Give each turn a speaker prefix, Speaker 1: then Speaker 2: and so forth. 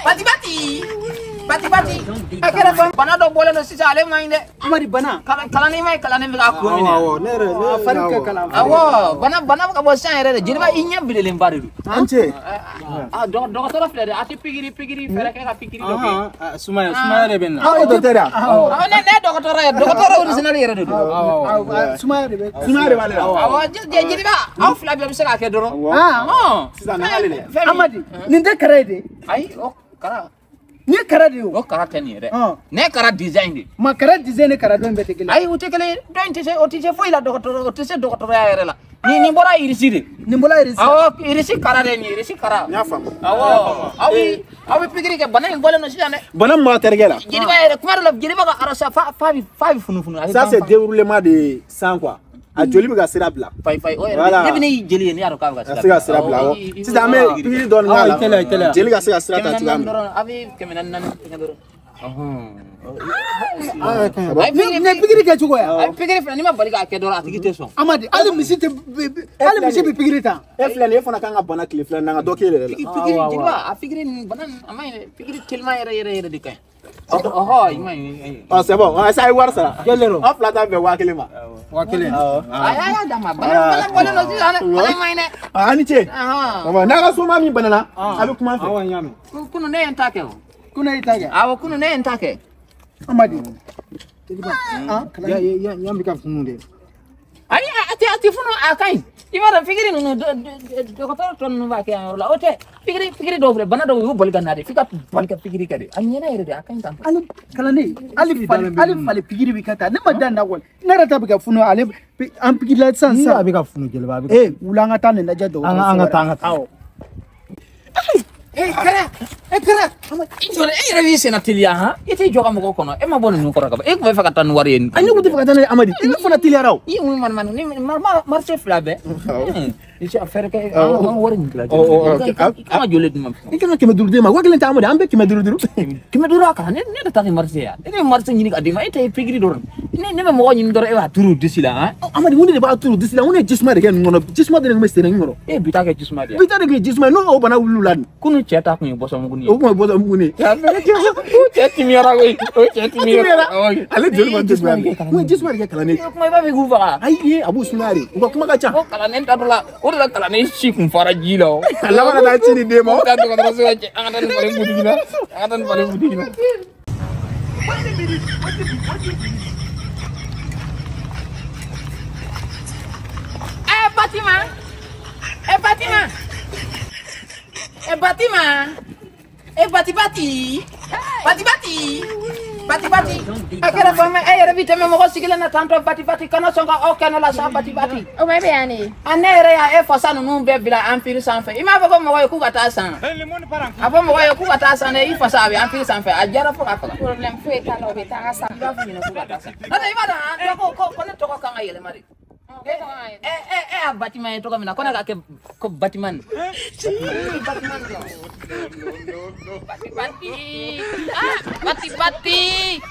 Speaker 1: bati. Bati. Akira fam bana do bolen no sisa ale mai ne.
Speaker 2: Amadi bana.
Speaker 1: Kala ni mai kala ni ga ko ni.
Speaker 2: Ne farika kala.
Speaker 1: Awo bana ka bo san yere jini ba inya bilele mbari du.
Speaker 2: Ance.
Speaker 1: Docteur fere ati pigiri fere ka pigiri do ke.
Speaker 3: Sumaya de benna.
Speaker 2: Docteur.
Speaker 1: Ne docteur original yere do.
Speaker 2: Sumaya de wale.
Speaker 1: Awo jini ba aw fla bi se ka ke doro.
Speaker 2: Sisa na hale. Amadi, ninde karede.
Speaker 1: Ai o kara.
Speaker 2: Ni karade o.
Speaker 1: O kara tani yere. Ne kara design de.
Speaker 2: Ma kara design kara don bete kele.
Speaker 1: Ai utekele do inte o tije foi la docteur o tije docteur ya yere la. Ni bora irisi de.
Speaker 2: Ni bola irisi.
Speaker 1: Awo irisi kara de ni irisi kara.
Speaker 2: Ya fam.
Speaker 1: Awo awi pigiri ke bana ngole no sida ne.
Speaker 2: Bana ma tergela.
Speaker 1: Jini ba yere kuma la jini ba ka arasa fa funu.
Speaker 2: Ça c'est déroulement de sang quoi. A joli ga sira bla.
Speaker 1: Fai o yere. Debini jeli ni aro ka ga
Speaker 2: sira bla. Si da me pigiri don ngala. Jeli ga sira ta tigam.
Speaker 1: Abi kemenan nan ngado.
Speaker 2: Ai pigiri ke chugo ya.
Speaker 1: Ai pigiri fana ni ma bali ka ke dora atigi te so.
Speaker 2: Amadi, ali misi bi pigiri ta. E flan e fona kanga bana kile flan nga dokele la.
Speaker 1: Pigiri jiba a pigiri banan amai pigiri kilma yere de kai. Oh, imai.
Speaker 2: Ah c'est bon, ça ay war ça. Kelero. Hop la ta be wakile ma.
Speaker 3: Wakile.
Speaker 1: Ay dama bana bana no si ana bana mai ne.
Speaker 2: Ani che. Baba na ga so ma mi banana. Abi kuma fe.
Speaker 3: Awan yami.
Speaker 1: Kuno ne entake o.
Speaker 2: Kuna itaga.
Speaker 1: Awo kuno ne entake.
Speaker 2: Amadi. Ya mbika fununde.
Speaker 1: Ai ati funo akai. Imara fikiri no docteur ton no ba ke la ote fikiri do bana do yu bol ganade fika bol ka fikiri kade anyena yere de akai tan
Speaker 2: Ali kala ne ali fale fikiri bi kata ne madan na wol ne rata bi ka funo ale an fikiri la sansa
Speaker 3: Abi ka funu gelba abi.
Speaker 2: ulanga tan ne jado
Speaker 3: Anga tanga.
Speaker 1: kara injore revise na tilia ha ite joga mo kono e ma bonu ko raka e ko fa katan wari en
Speaker 2: anyu ko defaka tan Amadi ina fona tilia raw
Speaker 1: yi mu man ni marché flabe ici affaire ke wari ni la ama jole dum
Speaker 2: ikana keme durde ma wakelen ta Amadi ambe keme durde
Speaker 1: kime dura ka ne ta marché ya ne marché ni ka dima ite pigiri dor ne mo ni dor e wa turu disila ha
Speaker 2: Amadi woni de ba turu disila woni jisma de ken ngono jisma de ngome sene ngoro
Speaker 1: e bita ke jisma dia
Speaker 2: bita de jisma no o bana wululan
Speaker 1: kunu cheta ku boso mo kuni
Speaker 2: o mo bodo muguni
Speaker 1: ya cheti mi ara we o cheti mi ara
Speaker 2: ale joli man jisma mo jisma de kala ne
Speaker 1: kuma ba be gufa
Speaker 2: ai abu sunari ko kuma ka cha
Speaker 1: o kala ne tadula o da kala ne shi kun fara jilo
Speaker 2: Allah wana da chini de mo
Speaker 1: da ko da so che angan pare budi gina Bati. Akira fama yere vite me mo sigila na tanto bati kana songa o kana la sa bati.
Speaker 4: O me be ani.
Speaker 1: Anere ya e fosa no be bila amfiri sanfe. Ima ba ko mo ku gata san. Abo mo ku gata san e fosa be amfiri sanfe. Ajara fo afa.
Speaker 4: Problem fu eta no be ta sa.
Speaker 1: Ba fu ni ku gata san. Ada ima da ko ne to ko kanga yele mari. Batiman itu kami nak kona ke batiman. Bati.